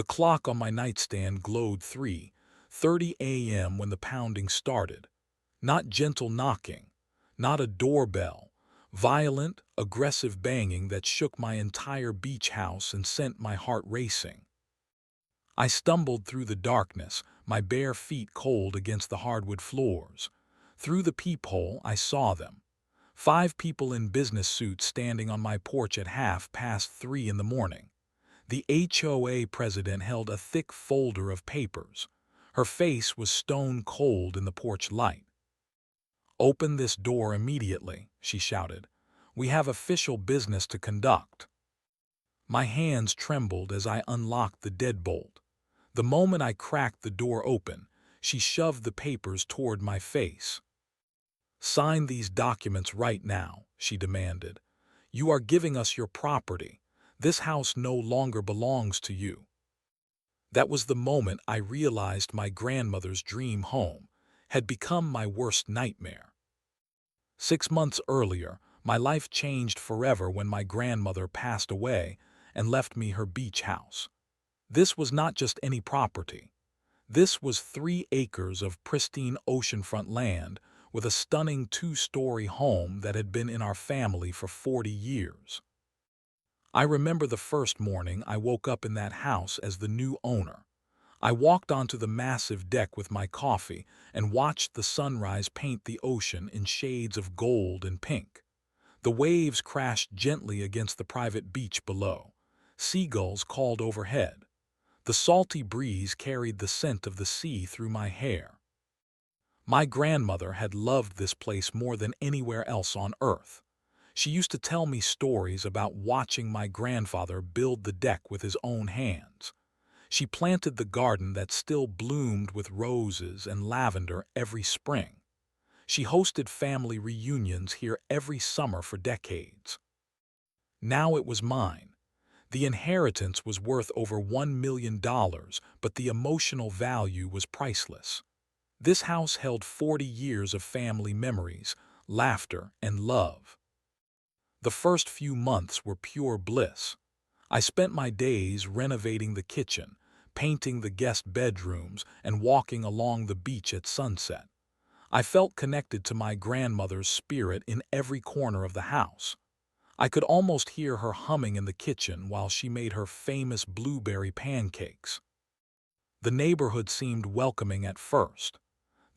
The clock on my nightstand glowed 3:30 a.m. when the pounding started. Not gentle knocking, not a doorbell, violent, aggressive banging that shook my entire beach house and sent my heart racing. I stumbled through the darkness, my bare feet cold against the hardwood floors. Through the peephole, I saw them. 5 people in business suits standing on my porch at 3:30 in the morning. The HOA president held a thick folder of papers. Her face was stone cold in the porch light. "Open this door immediately," she shouted. "We have official business to conduct." My hands trembled as I unlocked the deadbolt. The moment I cracked the door open, she shoved the papers toward my face. "Sign these documents right now," she demanded. "You are giving us your property. This house no longer belongs to you." That was the moment I realized my grandmother's dream home had become my worst nightmare. 6 months earlier, my life changed forever when my grandmother passed away and left me her beach house. This was not just any property. This was 3 acres of pristine oceanfront land with a stunning 2-story home that had been in our family for 40 years. I remember the first morning I woke up in that house as the new owner. I walked onto the massive deck with my coffee and watched the sunrise paint the ocean in shades of gold and pink. The waves crashed gently against the private beach below. Seagulls called overhead. The salty breeze carried the scent of the sea through my hair. My grandmother had loved this place more than anywhere else on earth. She used to tell me stories about watching my grandfather build the deck with his own hands. She planted the garden that still bloomed with roses and lavender every spring. She hosted family reunions here every summer for decades. Now it was mine. The inheritance was worth over $1 million, but the emotional value was priceless. This house held 40 years of family memories, laughter, and love. The first few months were pure bliss. I spent my days renovating the kitchen, painting the guest bedrooms, and walking along the beach at sunset. I felt connected to my grandmother's spirit in every corner of the house. I could almost hear her humming in the kitchen while she made her famous blueberry pancakes. The neighborhood seemed welcoming at first.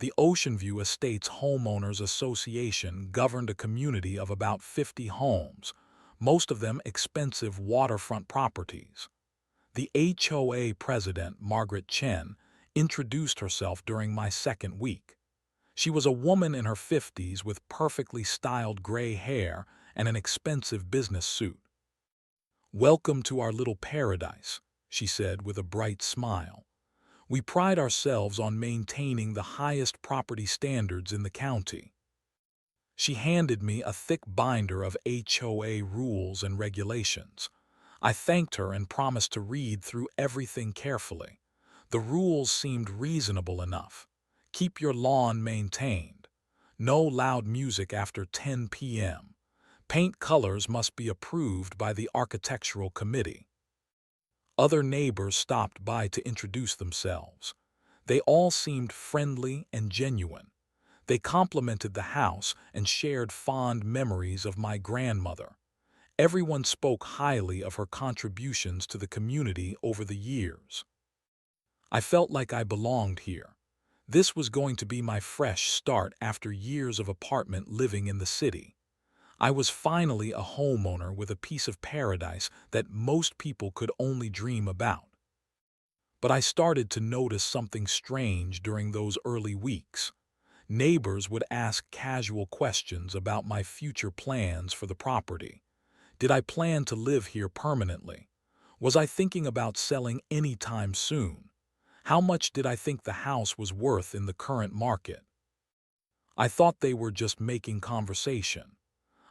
The Ocean View Estates Homeowners Association governed a community of about 50 homes, most of them expensive waterfront properties. The HOA president, Margaret Chen, introduced herself during my second week. She was a woman in her 50s with perfectly styled gray hair and an expensive business suit. "Welcome to our little paradise," she said with a bright smile. "We pride ourselves on maintaining the highest property standards in the county." She handed me a thick binder of HOA rules and regulations. I thanked her and promised to read through everything carefully. The rules seemed reasonable enough. Keep your lawn maintained. No loud music after 10 p.m. Paint colors must be approved by the architectural committee. Other neighbors stopped by to introduce themselves. They all seemed friendly and genuine. They complimented the house and shared fond memories of my grandmother. Everyone spoke highly of her contributions to the community over the years. I felt like I belonged here. This was going to be my fresh start after years of apartment living in the city. I was finally a homeowner with a piece of paradise that most people could only dream about. But I started to notice something strange during those early weeks. Neighbors would ask casual questions about my future plans for the property. Did I plan to live here permanently? Was I thinking about selling anytime soon? How much did I think the house was worth in the current market? I thought they were just making conversation.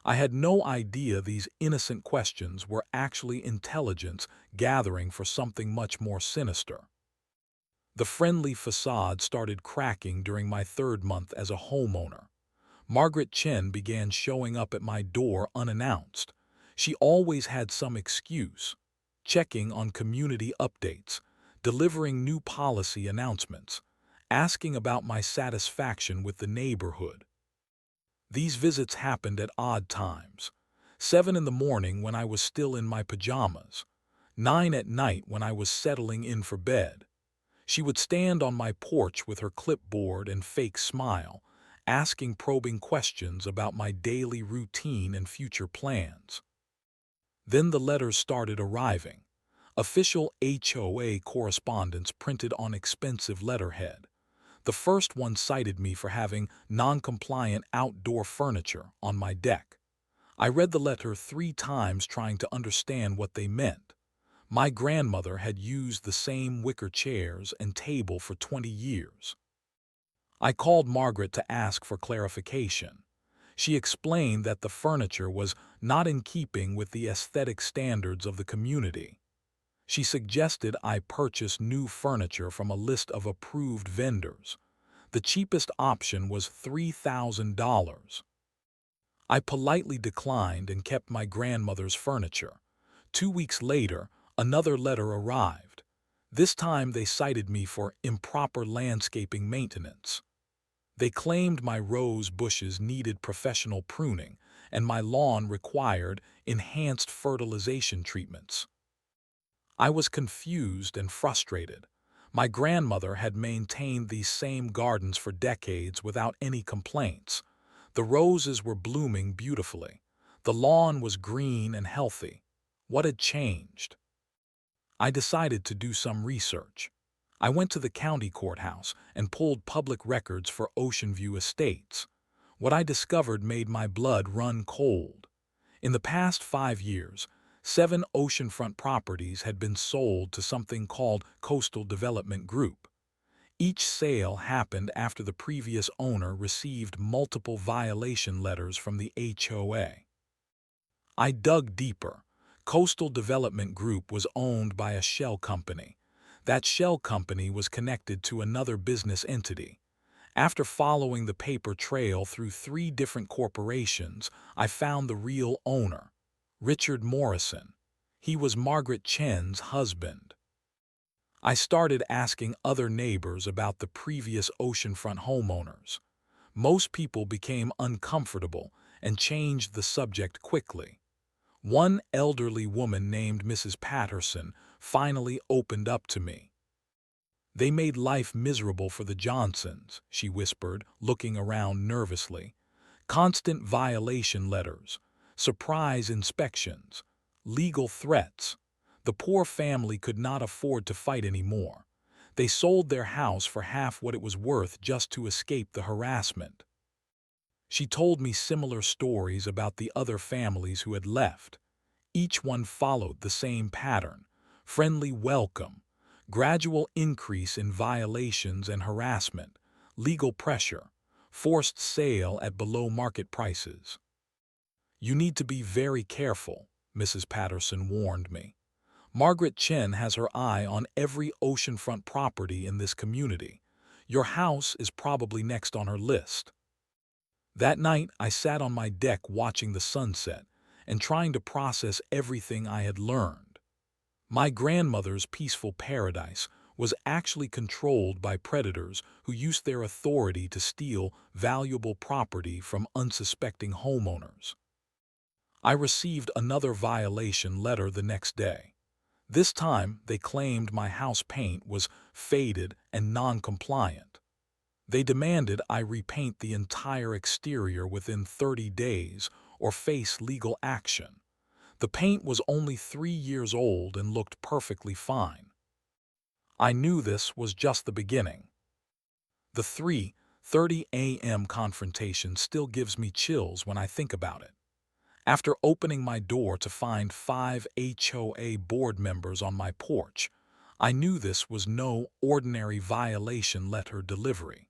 I had no idea these innocent questions were actually intelligence gathering for something much more sinister. The friendly facade started cracking during my third month as a homeowner. Margaret Chen began showing up at my door unannounced. She always had some excuse. Checking on community updates, delivering new policy announcements, asking about my satisfaction with the neighborhood. These visits happened at odd times. 7 in the morning when I was still in my pajamas. 9 at night when I was settling in for bed. She would stand on my porch with her clipboard and fake smile, asking probing questions about my daily routine and future plans. Then the letters started arriving. Official HOA correspondence printed on expensive letterhead. The first one cited me for having non-compliant outdoor furniture on my deck. I read the letter 3 times trying to understand what they meant. My grandmother had used the same wicker chairs and table for 20 years. I called Margaret to ask for clarification. She explained that the furniture was not in keeping with the aesthetic standards of the community. She suggested I purchase new furniture from a list of approved vendors. The cheapest option was $3,000. I politely declined and kept my grandmother's furniture. 2 weeks later, another letter arrived. This time they cited me for improper landscaping maintenance. They claimed my rose bushes needed professional pruning and my lawn required enhanced fertilization treatments. I was confused and frustrated. My grandmother had maintained these same gardens for decades without any complaints. The roses were blooming beautifully. The lawn was green and healthy. What had changed? I decided to do some research. I went to the county courthouse and pulled public records for Ocean View Estates. What I discovered made my blood run cold. In the past 5 years, 7 oceanfront properties had been sold to something called Coastal Development Group. Each sale happened after the previous owner received multiple violation letters from the HOA. I dug deeper. Coastal Development Group was owned by a shell company. That shell company was connected to another business entity. After following the paper trail through 3 different corporations, I found the real owner, Richard Morrison. He was Margaret Chen's husband. I started asking other neighbors about the previous oceanfront homeowners. Most people became uncomfortable and changed the subject quickly. One elderly woman named Mrs. Patterson finally opened up to me. "They made life miserable for the Johnsons," she whispered, looking around nervously. "Constant violation letters, surprise inspections, legal threats. The poor family could not afford to fight anymore. They sold their house for half what it was worth just to escape the harassment." She told me similar stories about the other families who had left. Each one followed the same pattern: friendly welcome, gradual increase in violations and harassment, legal pressure, forced sale at below-market prices. "You need to be very careful," Mrs. Patterson warned me. "Margaret Chen has her eye on every oceanfront property in this community. Your house is probably next on her list." That night, I sat on my deck watching the sunset and trying to process everything I had learned. My grandmother's peaceful paradise was actually controlled by predators who used their authority to steal valuable property from unsuspecting homeowners. I received another violation letter the next day. This time, they claimed my house paint was faded and non-compliant. They demanded I repaint the entire exterior within 30 days or face legal action. The paint was only 3 years old and looked perfectly fine. I knew this was just the beginning. The 3:30 a.m. confrontation still gives me chills when I think about it. After opening my door to find 5 HOA board members on my porch, I knew this was no ordinary violation letter delivery.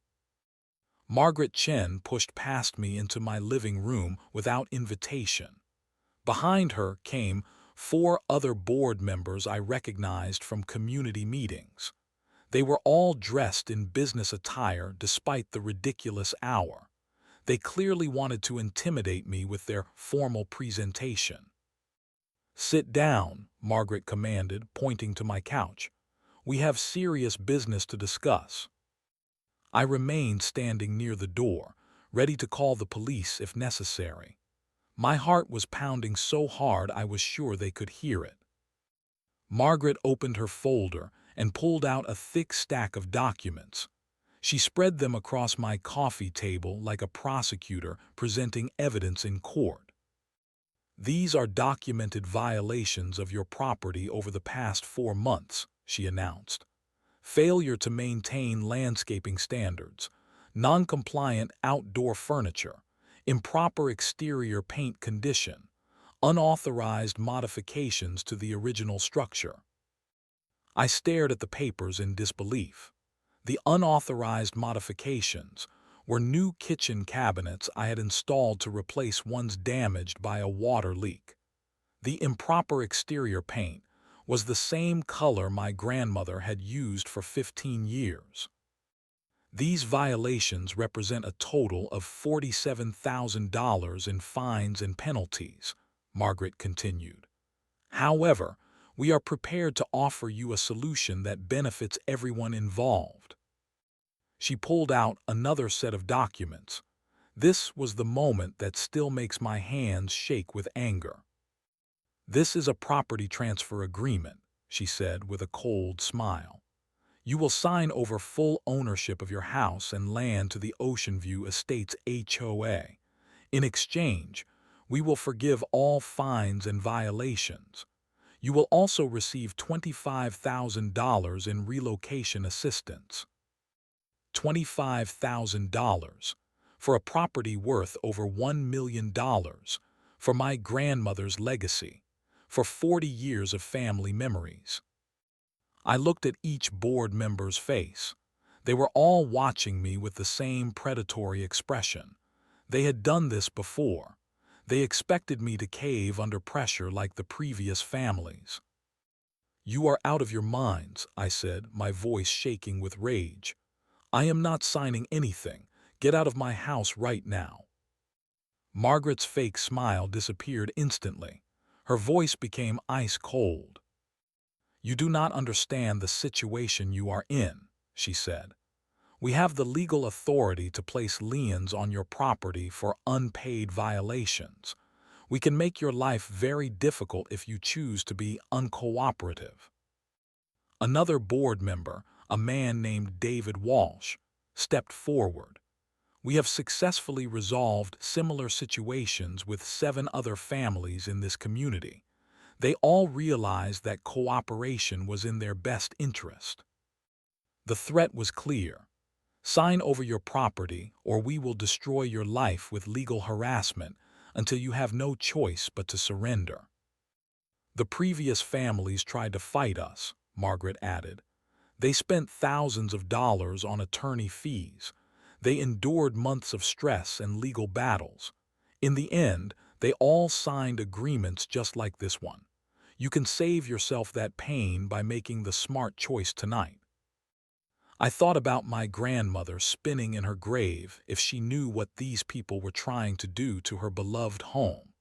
Margaret Chen pushed past me into my living room without invitation. Behind her came 4 other board members I recognized from community meetings. They were all dressed in business attire despite the ridiculous hour. They clearly wanted to intimidate me with their formal presentation. "Sit down," Margaret commanded, pointing to my couch. We have serious business to discuss." I remained standing near the door, ready to call the police if necessary. My heart was pounding so hard I was sure they could hear it. Margaret opened her folder and pulled out a thick stack of documents. She spread them across my coffee table like a prosecutor presenting evidence in court. "These are documented violations of your property over the past 4 months," she announced. "Failure to maintain landscaping standards, non-compliant outdoor furniture, improper exterior paint condition, unauthorized modifications to the original structure." I stared at the papers in disbelief. The unauthorized modifications were new kitchen cabinets I had installed to replace ones damaged by a water leak. The improper exterior paint was the same color my grandmother had used for 15 years. "These violations represent a total of $47,000 in fines and penalties," Margaret continued. "However, we are prepared to offer you a solution that benefits everyone involved." She pulled out another set of documents. This was the moment that still makes my hands shake with anger. "This is a property transfer agreement," she said with a cold smile. "You will sign over full ownership of your house and land to the Ocean View Estates HOA. In exchange, we will forgive all fines and violations. You will also receive $25,000 in relocation assistance." $25,000 for a property worth over $1 million, for my grandmother's legacy, for 40 years of family memories. I looked at each board member's face. They were all watching me with the same predatory expression. They had done this before. They expected me to cave under pressure like the previous families. "You are out of your minds," I said, my voice shaking with rage. "I am not signing anything. Get out of my house right now." Margaret's fake smile disappeared instantly. Her voice became ice cold. "You do not understand the situation you are in," she said. "We have the legal authority to place liens on your property for unpaid violations. We can make your life very difficult if you choose to be uncooperative." Another board member, a man named David Walsh, stepped forward. "We have successfully resolved similar situations with 7 other families in this community. They all realized that cooperation was in their best interest." The threat was clear. "Sign over your property or we will destroy your life with legal harassment until you have no choice but to surrender." "The previous families tried to fight us," Margaret added. "They spent thousands of dollars on attorney fees. They endured months of stress and legal battles. In the end, they all signed agreements just like this one. You can save yourself that pain by making the smart choice tonight." I thought about my grandmother spinning in her grave if she knew what these people were trying to do to her beloved home.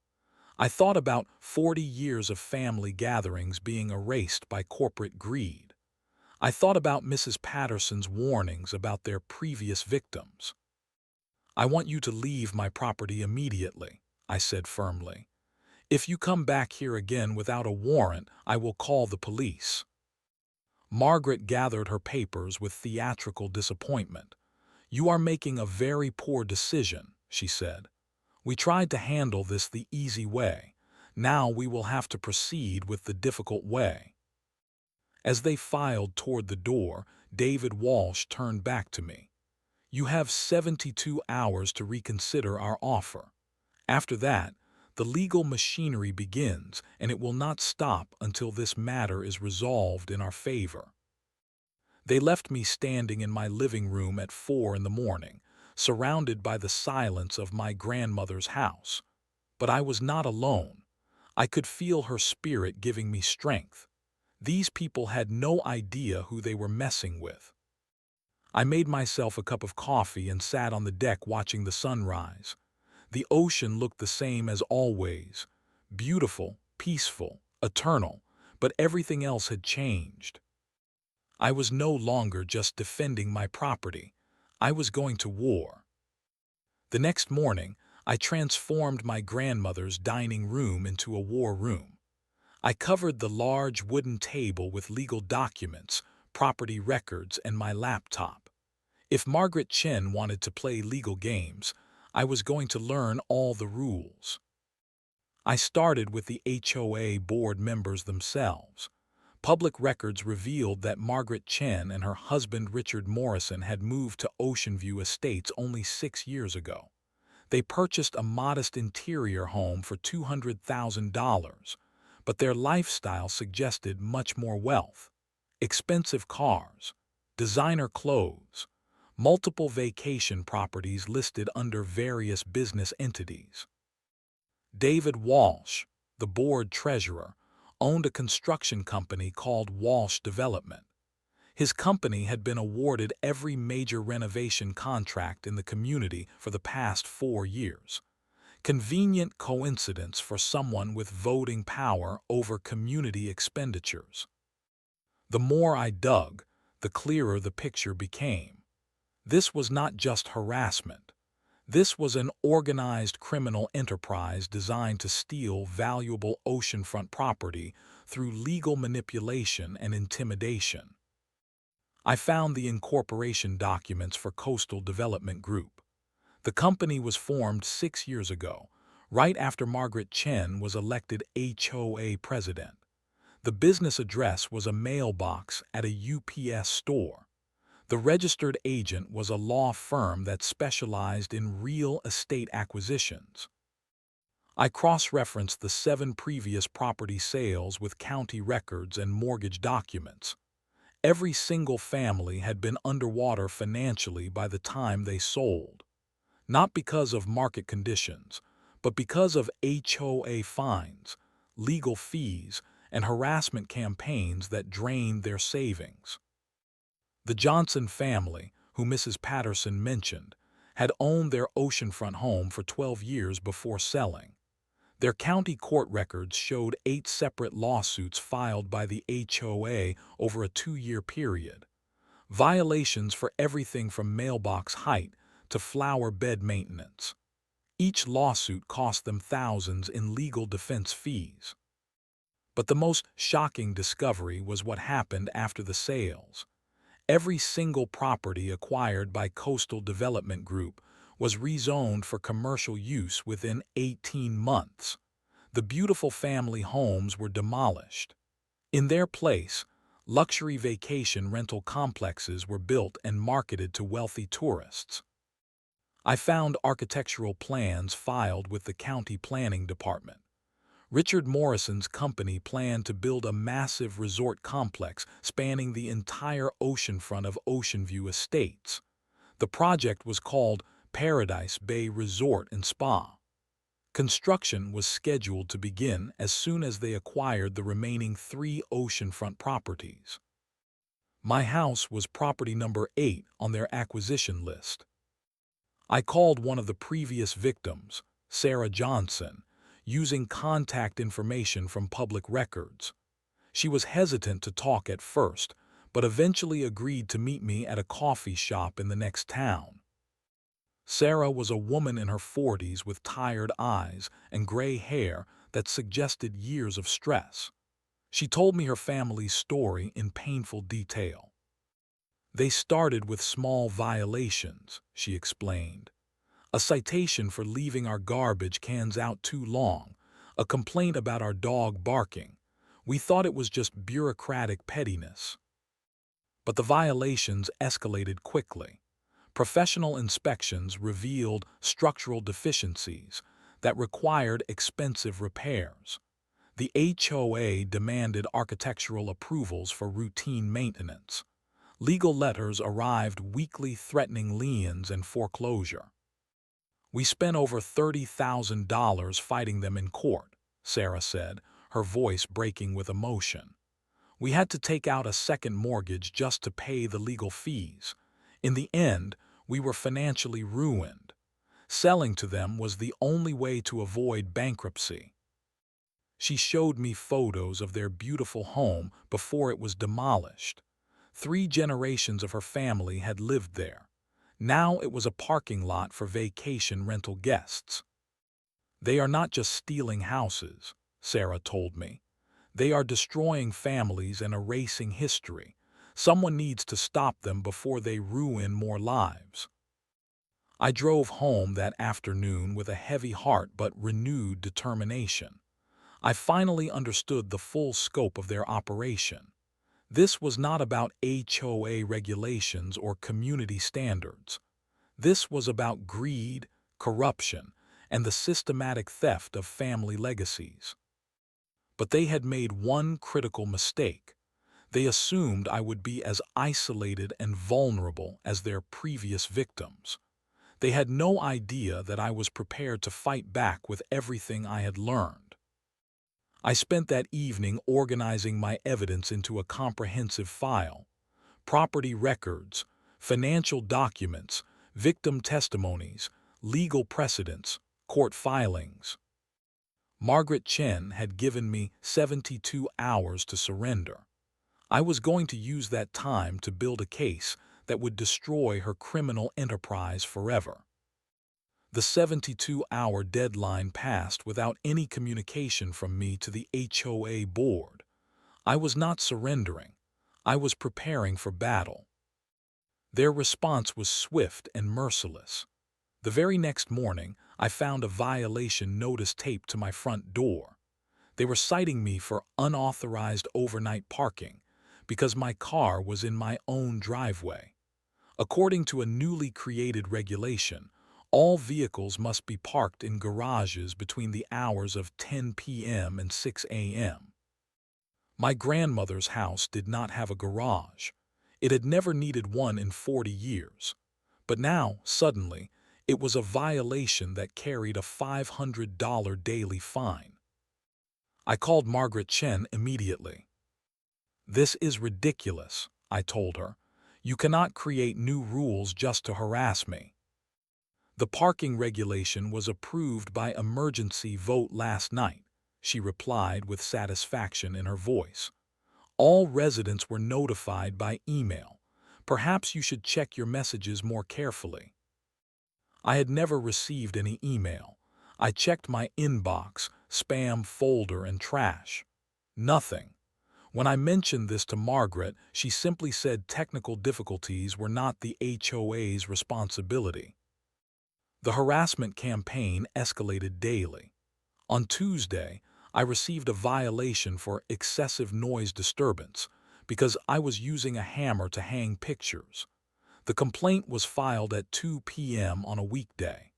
I thought about 40 years of family gatherings being erased by corporate greed. I thought about Mrs. Patterson's warnings about their previous victims. "I want you to leave my property immediately," I said firmly. "If you come back here again without a warrant, I will call the police." Margaret gathered her papers with theatrical disappointment. "You are making a very poor decision," she said. "We tried to handle this the easy way. Now we will have to proceed with the difficult way." As they filed toward the door, David Walsh turned back to me. "You have 72 hours to reconsider our offer. After that, the legal machinery begins, and it will not stop until this matter is resolved in our favor." They left me standing in my living room at 4 in the morning, surrounded by the silence of my grandmother's house. But I was not alone. I could feel her spirit giving me strength. These people had no idea who they were messing with. I made myself a cup of coffee and sat on the deck watching the sunrise. The ocean looked the same as always, beautiful, peaceful, eternal, but everything else had changed. I was no longer just defending my property. I was going to war. The next morning, I transformed my grandmother's dining room into a war room. I covered the large wooden table with legal documents, property records, and my laptop. If Margaret Chen wanted to play legal games, I was going to learn all the rules. I started with the HOA board members themselves. Public records revealed that Margaret Chen and her husband Richard Morrison had moved to Ocean View Estates only 6 years ago. They purchased a modest interior home for $200,000, but their lifestyle suggested much more wealth. Expensive cars, designer clothes, multiple vacation properties listed under various business entities. David Walsh, the board treasurer, owned a construction company called Walsh Development. His company had been awarded every major renovation contract in the community for the past 4 years. Convenient coincidence for someone with voting power over community expenditures. The more I dug, the clearer the picture became. This was not just harassment. This was an organized criminal enterprise designed to steal valuable oceanfront property through legal manipulation and intimidation. I found the incorporation documents for Coastal Development Group. The company was formed 6 years ago, right after Margaret Chen was elected HOA president. The business address was a mailbox at a UPS store. The registered agent was a law firm that specialized in real estate acquisitions. I cross-referenced the 7 previous property sales with county records and mortgage documents. Every single family had been underwater financially by the time they sold. Not because of market conditions, but because of HOA fines, legal fees, and harassment campaigns that drained their savings. The Johnson family, who Mrs. Patterson mentioned, had owned their oceanfront home for 12 years before selling. Their county court records showed 8 separate lawsuits filed by the HOA over a 2-year period. Violations for everything from mailbox height to flower bed maintenance. Each lawsuit cost them thousands in legal defense fees. But the most shocking discovery was what happened after the sales. Every single property acquired by Coastal Development Group was rezoned for commercial use within 18 months. The beautiful family homes were demolished. In their place, luxury vacation rental complexes were built and marketed to wealthy tourists. I found architectural plans filed with the county planning department. Richard Morrison's company planned to build a massive resort complex spanning the entire oceanfront of Ocean View Estates. The project was called Paradise Bay Resort and Spa. Construction was scheduled to begin as soon as they acquired the remaining 3 oceanfront properties. My house was property number 8 on their acquisition list. I called one of the previous victims, Sarah Johnson, using contact information from public records. She was hesitant to talk at first, but eventually agreed to meet me at a coffee shop in the next town. Sarah was a woman in her 40s with tired eyes and gray hair that suggested years of stress. She told me her family's story in painful detail. They started with small violations, she explained. A citation for leaving our garbage cans out too long, a complaint about our dog barking. We thought it was just bureaucratic pettiness. But the violations escalated quickly. Professional inspections revealed structural deficiencies that required expensive repairs. The HOA demanded architectural approvals for routine maintenance. Legal letters arrived weekly threatening liens and foreclosure. We spent over $30,000 fighting them in court, Sarah said, her voice breaking with emotion. We had to take out a second mortgage just to pay the legal fees. In the end, we were financially ruined. Selling to them was the only way to avoid bankruptcy. She showed me photos of their beautiful home before it was demolished. 3 generations of her family had lived there. Now it was a parking lot for vacation rental guests. They are not just stealing houses, Sarah told me. They are destroying families and erasing history. Someone needs to stop them before they ruin more lives. I drove home that afternoon with a heavy heart but renewed determination. I finally understood the full scope of their operation. This was not about HOA regulations or community standards. This was about greed, corruption, and the systematic theft of family legacies. But they had made one critical mistake. They assumed I would be as isolated and vulnerable as their previous victims. They had no idea that I was prepared to fight back with everything I had learned. I spent that evening organizing my evidence into a comprehensive file: property records, financial documents, victim testimonies, legal precedents, court filings. Margaret Chen had given me 72 hours to surrender. I was going to use that time to build a case that would destroy her criminal enterprise forever. The 72-hour deadline passed without any communication from me to the HOA board. I was not surrendering. I was preparing for battle. Their response was swift and merciless. The very next morning, I found a violation notice taped to my front door. They were citing me for unauthorized overnight parking because my car was in my own driveway. According to a newly created regulation, all vehicles must be parked in garages between the hours of 10 p.m. and 6 a.m. My grandmother's house did not have a garage. It had never needed one in 40 years. But now, suddenly, it was a violation that carried a $500 daily fine. I called Margaret Chen immediately. "This is ridiculous," I told her. "You cannot create new rules just to harass me." "The parking regulation was approved by emergency vote last night," she replied with satisfaction in her voice. "All residents were notified by email. Perhaps you should check your messages more carefully." I had never received any email. I checked my inbox, spam folder, and trash. Nothing. When I mentioned this to Margaret, she simply said technical difficulties were not the HOA's responsibility. The harassment campaign escalated daily. On Tuesday, I received a violation for excessive noise disturbance because I was using a hammer to hang pictures. The complaint was filed at 2 p.m. on a weekday.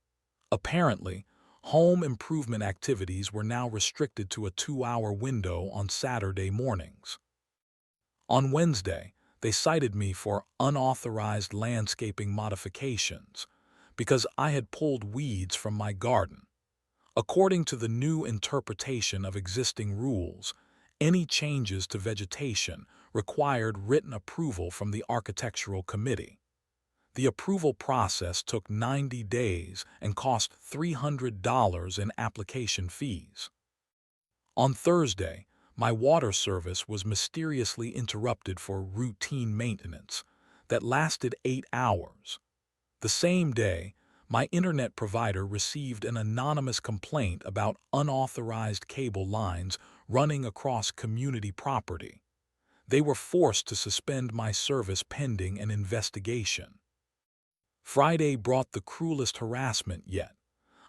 Apparently, home improvement activities were now restricted to a 2-hour window on Saturday mornings. On Wednesday, they cited me for unauthorized landscaping modifications because I had pulled weeds from my garden. According to the new interpretation of existing rules, any changes to vegetation required written approval from the architectural committee. The approval process took 90 days and cost $300 in application fees. On Thursday, my water service was mysteriously interrupted for routine maintenance that lasted 8 hours. The same day, my internet provider received an anonymous complaint about unauthorized cable lines running across community property. They were forced to suspend my service pending an investigation. Friday brought the cruelest harassment yet.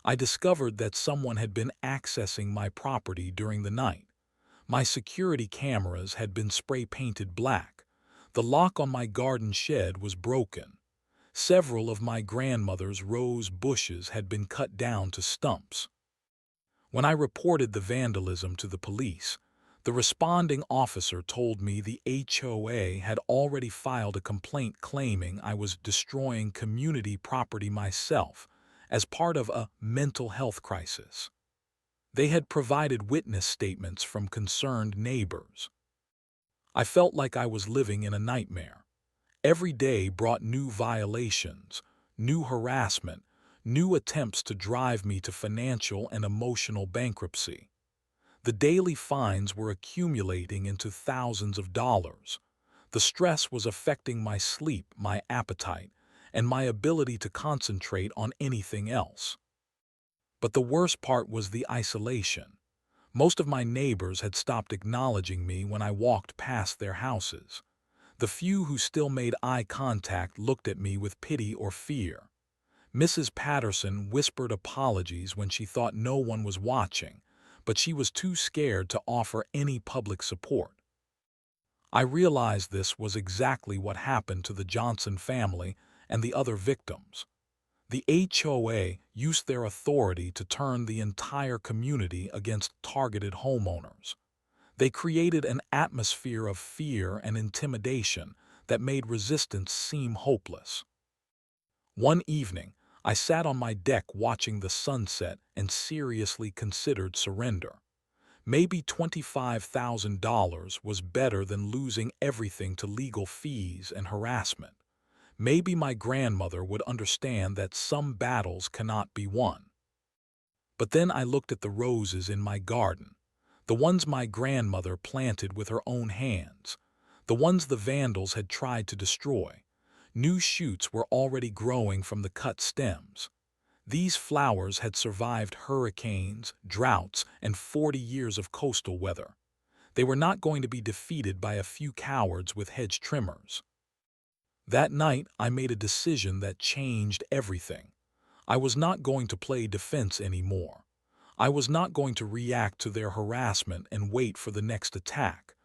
I discovered that someone had been accessing my property during the night. My security cameras had been spray-painted black. The lock on my garden shed was broken. Several of my grandmother's rose bushes had been cut down to stumps. When I reported the vandalism to the police, the responding officer told me the HOA had already filed a complaint claiming I was destroying community property myself as part of a mental health crisis. They had provided witness statements from concerned neighbors. I felt like I was living in a nightmare. Every day brought new violations, new harassment, new attempts to drive me to financial and emotional bankruptcy. The daily fines were accumulating into thousands of dollars. The stress was affecting my sleep, my appetite, and my ability to concentrate on anything else. But the worst part was the isolation. Most of my neighbors had stopped acknowledging me when I walked past their houses. The few who still made eye contact looked at me with pity or fear. Mrs. Patterson whispered apologies when she thought no one was watching, but she was too scared to offer any public support. I realized this was exactly what happened to the Johnson family and the other victims. The HOA used their authority to turn the entire community against targeted homeowners. They created an atmosphere of fear and intimidation that made resistance seem hopeless. One evening, I sat on my deck watching the sunset and seriously considered surrender. Maybe $25,000 was better than losing everything to legal fees and harassment. Maybe my grandmother would understand that some battles cannot be won. But then I looked at the roses in my garden, the ones my grandmother planted with her own hands, the ones the vandals had tried to destroy. New shoots were already growing from the cut stems. These flowers had survived hurricanes, droughts, and 40 years of coastal weather. They were not going to be defeated by a few cowards with hedge trimmers. That night, I made a decision that changed everything. I was not going to play defense anymore. I was not going to react to their harassment and wait for the next attack.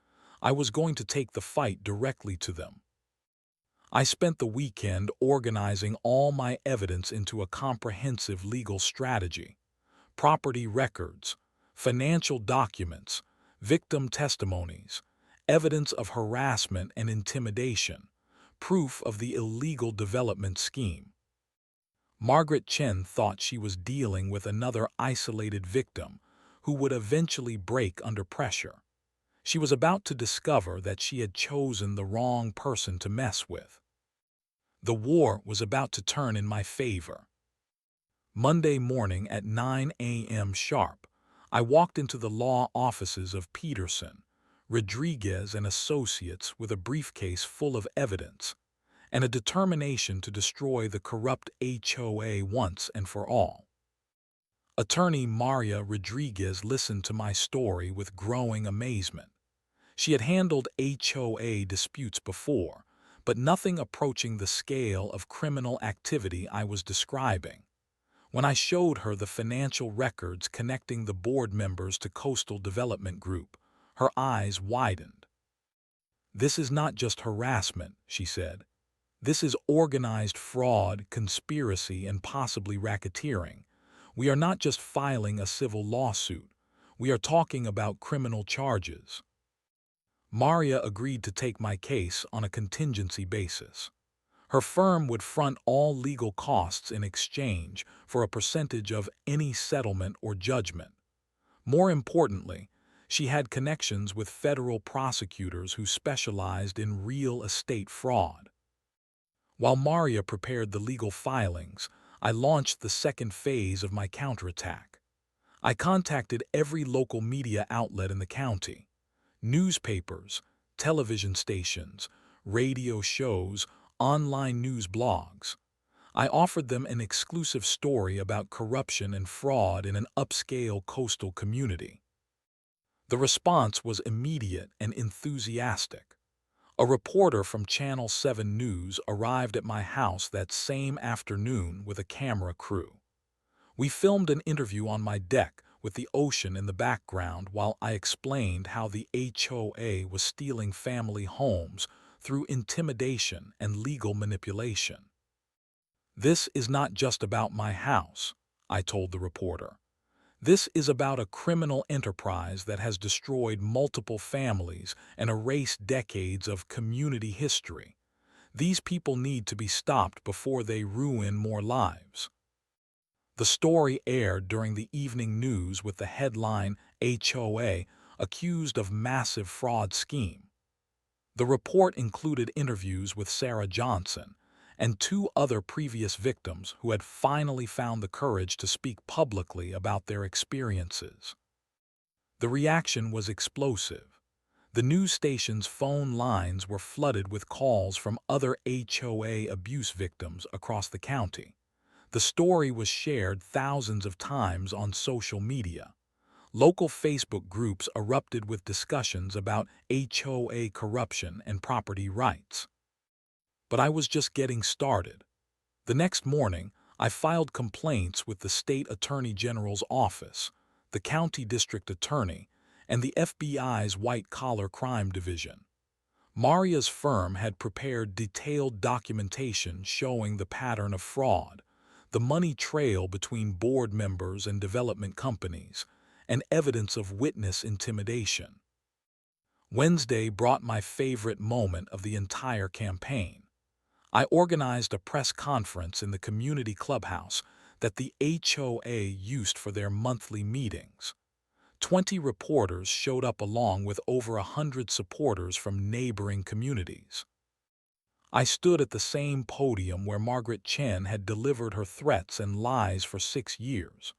I was going to take the fight directly to them. I spent the weekend organizing all my evidence into a comprehensive legal strategy: property records, financial documents, victim testimonies, evidence of harassment and intimidation, proof of the illegal development scheme. Margaret Chen thought she was dealing with another isolated victim who would eventually break under pressure. She was about to discover that she had chosen the wrong person to mess with. The war was about to turn in my favor. Monday morning at 9 a.m. sharp, I walked into the law offices of Peterson, Rodriguez and Associates with a briefcase full of evidence and a determination to destroy the corrupt HOA once and for all. Attorney Maria Rodriguez listened to my story with growing amazement. She had handled HOA disputes before, but nothing approaching the scale of criminal activity I was describing. When I showed her the financial records connecting the board members to Coastal Development Group, her eyes widened. "This is not just harassment," she said. "This is organized fraud, conspiracy, and possibly racketeering. We are not just filing a civil lawsuit. We are talking about criminal charges." Maria agreed to take my case on a contingency basis. Her firm would front all legal costs in exchange for a percentage of any settlement or judgment. More importantly, she had connections with federal prosecutors who specialized in real estate fraud. While Maria prepared the legal filings, I launched the second phase of my counterattack. I contacted every local media outlet in the county: newspapers, television stations, radio shows, online news blogs. I offered them an exclusive story about corruption and fraud in an upscale coastal community. The response was immediate and enthusiastic. A reporter from Channel 7 News arrived at my house that same afternoon with a camera crew. We filmed an interview on my deck with the ocean in the background while I explained how the HOA was stealing family homes through intimidation and legal manipulation. "This is not just about my house," I told the reporter. "This is about a criminal enterprise that has destroyed multiple families and erased decades of community history. These people need to be stopped before they ruin more lives." The story aired during the evening news with the headline, "HOA accused of massive fraud scheme." The report included interviews with Sarah Johnson and two other previous victims who had finally found the courage to speak publicly about their experiences. The reaction was explosive. The news station's phone lines were flooded with calls from other HOA abuse victims across the county. The story was shared thousands of times on social media. Local Facebook groups erupted with discussions about HOA corruption and property rights. But I was just getting started. The next morning, I filed complaints with the state attorney general's office, the county district attorney, and the FBI's white-collar crime division. Maria's firm had prepared detailed documentation showing the pattern of fraud, the money trail between board members and development companies, and evidence of witness intimidation. Wednesday brought my favorite moment of the entire campaign. I organized a press conference in the community clubhouse that the HOA used for their monthly meetings. 20 reporters showed up along with over 100 supporters from neighboring communities. I stood at the same podium where Margaret Chen had delivered her threats and lies for 6 years.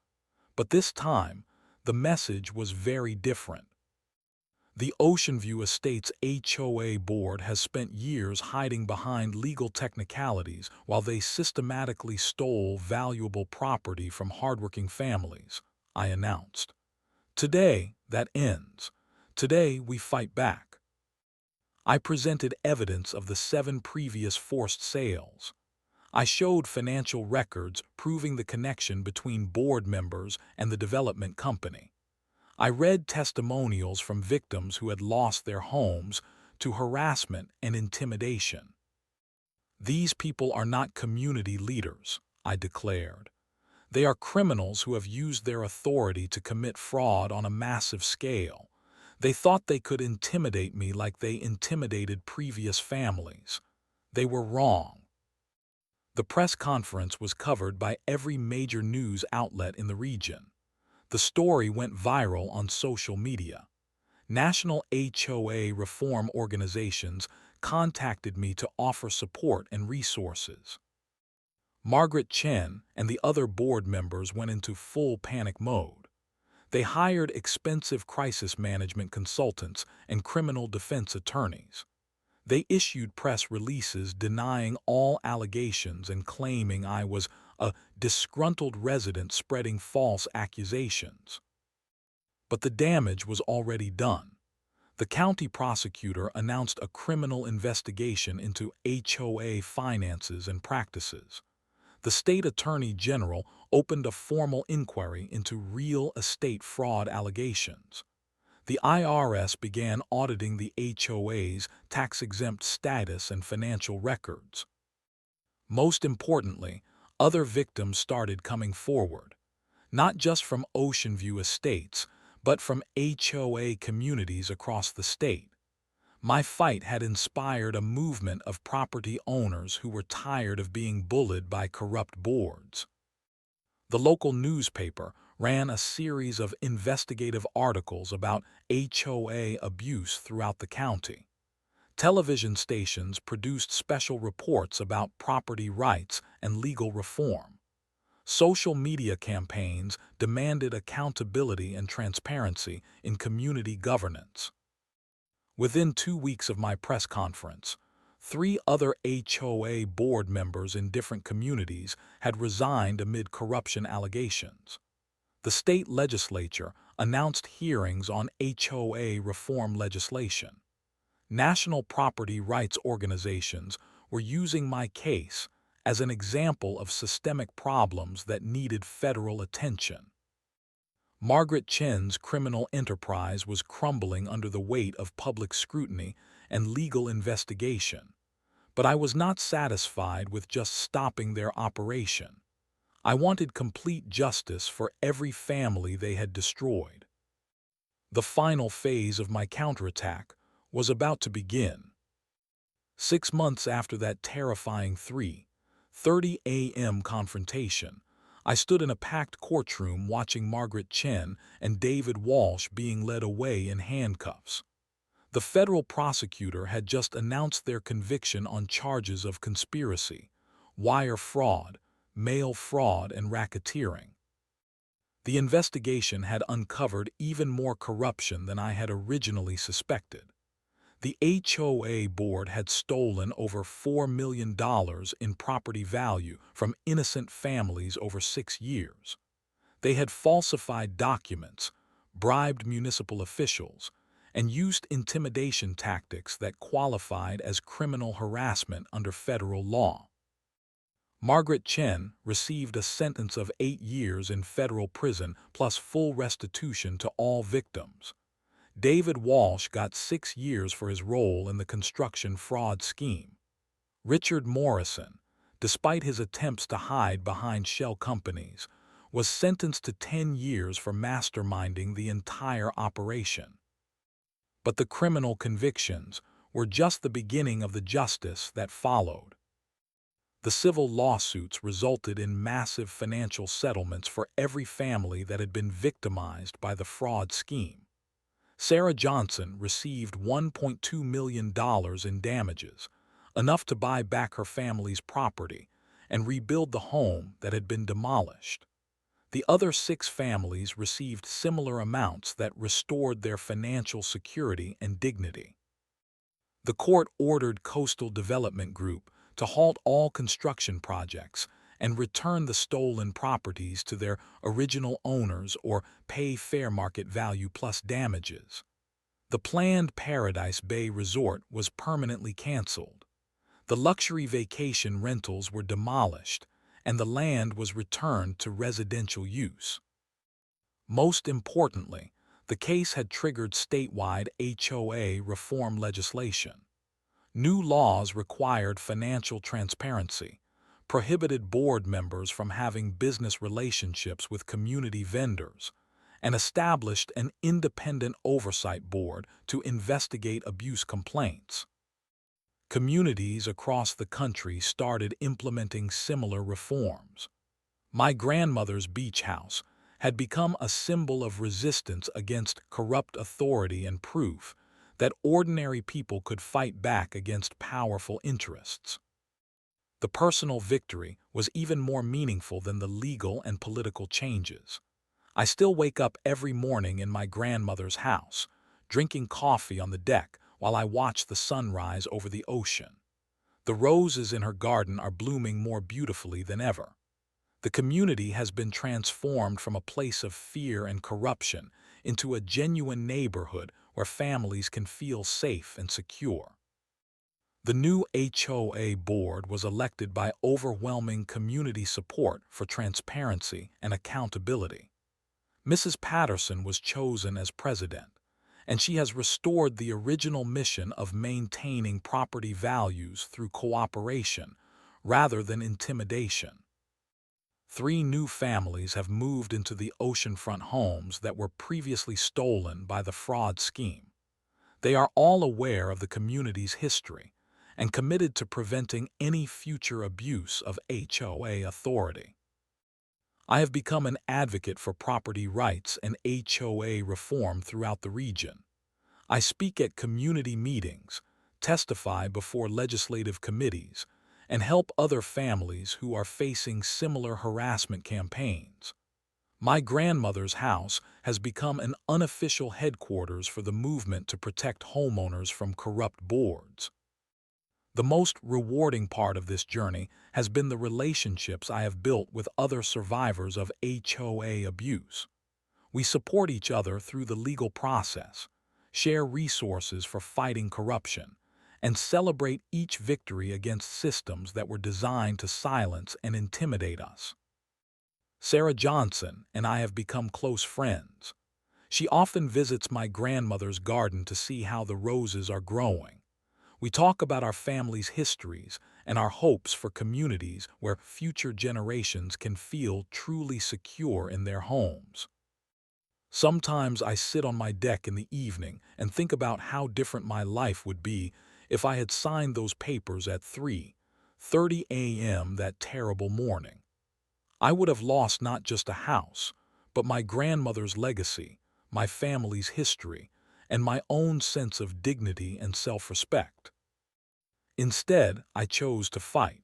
But this time, the message was very different. The Ocean View Estates HOA board has spent years hiding behind legal technicalities while they systematically stole valuable property from hardworking families, I announced. Today, that ends. Today, we fight back. I presented evidence of the 7 previous forced sales. I showed financial records proving the connection between board members and the development company. I read testimonials from victims who had lost their homes to harassment and intimidation. These people are not community leaders, I declared. They are criminals who have used their authority to commit fraud on a massive scale. They thought they could intimidate me like they intimidated previous families. They were wrong. The press conference was covered by every major news outlet in the region. The story went viral on social media. National HOA reform organizations contacted me to offer support and resources. Margaret Chen and the other board members went into full panic mode. They hired expensive crisis management consultants and criminal defense attorneys. They issued press releases denying all allegations and claiming I was a disgruntled resident spreading false accusations. But the damage was already done. The county prosecutor announced a criminal investigation into HOA finances and practices. The state attorney general opened a formal inquiry into real estate fraud allegations. The IRS began auditing the HOA's tax-exempt status and financial records. Most importantly, other victims started coming forward, not just from Ocean View Estates, but from HOA communities across the state. My fight had inspired a movement of property owners who were tired of being bullied by corrupt boards. The local newspaper ran a series of investigative articles about HOA abuse throughout the county. Television stations produced special reports about property rights and legal reform. Social media campaigns demanded accountability and transparency in community governance. Within 2 weeks of my press conference, 3 other HOA board members in different communities had resigned amid corruption allegations. The state legislature announced hearings on HOA reform legislation. National property rights organizations were using my case as an example of systemic problems that needed federal attention. Margaret Chen's criminal enterprise was crumbling under the weight of public scrutiny and legal investigation. But I was not satisfied with just stopping their operation. I wanted complete justice for every family they had destroyed. The final phase of my counterattack was about to begin. 6 months after that terrifying 3:30 a.m. confrontation, I stood in a packed courtroom watching Margaret Chen and David Walsh being led away in handcuffs. The federal prosecutor had just announced their conviction on charges of conspiracy, wire fraud, mail fraud, and racketeering. The investigation had uncovered even more corruption than I had originally suspected. The HOA board had stolen over $4 million in property value from innocent families over 6 years. They had falsified documents, bribed municipal officials, and used intimidation tactics that qualified as criminal harassment under federal law. Margaret Chen received a sentence of 8 years in federal prison plus full restitution to all victims. David Walsh got 6 years for his role in the construction fraud scheme. Richard Morrison, despite his attempts to hide behind shell companies, was sentenced to 10 years for masterminding the entire operation. But the criminal convictions were just the beginning of the justice that followed. The civil lawsuits resulted in massive financial settlements for every family that had been victimized by the fraud scheme. Sarah Johnson received $1.2 million in damages, enough to buy back her family's property and rebuild the home that had been demolished. The other 6 families received similar amounts that restored their financial security and dignity. The court ordered Coastal Development Group to halt all construction projects and return the stolen properties to their original owners or pay fair market value plus damages. The planned Paradise Bay Resort was permanently canceled. The luxury vacation rentals were demolished, and the land was returned to residential use. Most importantly, the case had triggered statewide HOA reform legislation. New laws required financial transparency, prohibited board members from having business relationships with community vendors, and established an independent oversight board to investigate abuse complaints. Communities across the country started implementing similar reforms. My grandmother's beach house had become a symbol of resistance against corrupt authority and proof that ordinary people could fight back against powerful interests. The personal victory was even more meaningful than the legal and political changes. I still wake up every morning in my grandmother's house, drinking coffee on the deck while I watch the sunrise over the ocean. The roses in her garden are blooming more beautifully than ever. The community has been transformed from a place of fear and corruption into a genuine neighborhood where families can feel safe and secure. The new HOA board was elected by overwhelming community support for transparency and accountability. Mrs. Patterson was chosen as president, and she has restored the original mission of maintaining property values through cooperation rather than intimidation. 3 new families have moved into the oceanfront homes that were previously stolen by the fraud scheme. They are all aware of the community's history and committed to preventing any future abuse of HOA authority. I have become an advocate for property rights and HOA reform throughout the region. I speak at community meetings, testify before legislative committees, and help other families who are facing similar harassment campaigns. My grandmother's house has become an unofficial headquarters for the movement to protect homeowners from corrupt boards. The most rewarding part of this journey has been the relationships I have built with other survivors of HOA abuse. We support each other through the legal process, share resources for fighting corruption, and celebrate each victory against systems that were designed to silence and intimidate us. Sarah Johnson and I have become close friends. She often visits my grandmother's garden to see how the roses are growing. We talk about our family's histories and our hopes for communities where future generations can feel truly secure in their homes. Sometimes I sit on my deck in the evening and think about how different my life would be if I had signed those papers at 3:30 a.m. that terrible morning. I would have lost not just a house, but my grandmother's legacy, my family's history, and my own sense of dignity and self-respect. Instead, I chose to fight.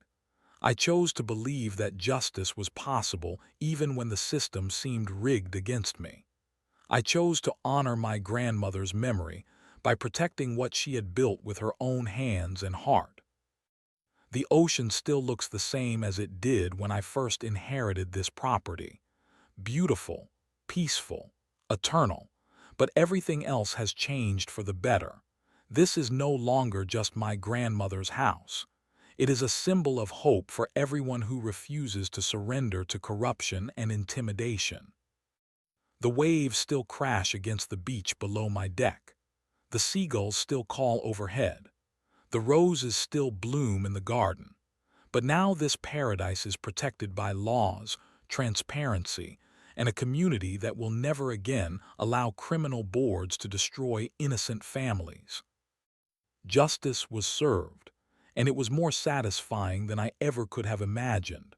I chose to believe that justice was possible even when the system seemed rigged against me. I chose to honor my grandmother's memory by protecting what she had built with her own hands and heart. The ocean still looks the same as it did when I first inherited this property. Beautiful, peaceful, eternal, but everything else has changed for the better. This is no longer just my grandmother's house. It is a symbol of hope for everyone who refuses to surrender to corruption and intimidation. The waves still crash against the beach below my deck. The seagulls still call overhead. The roses still bloom in the garden. But now this paradise is protected by laws, transparency, and a community that will never again allow criminal boards to destroy innocent families. Justice was served, and it was more satisfying than I ever could have imagined.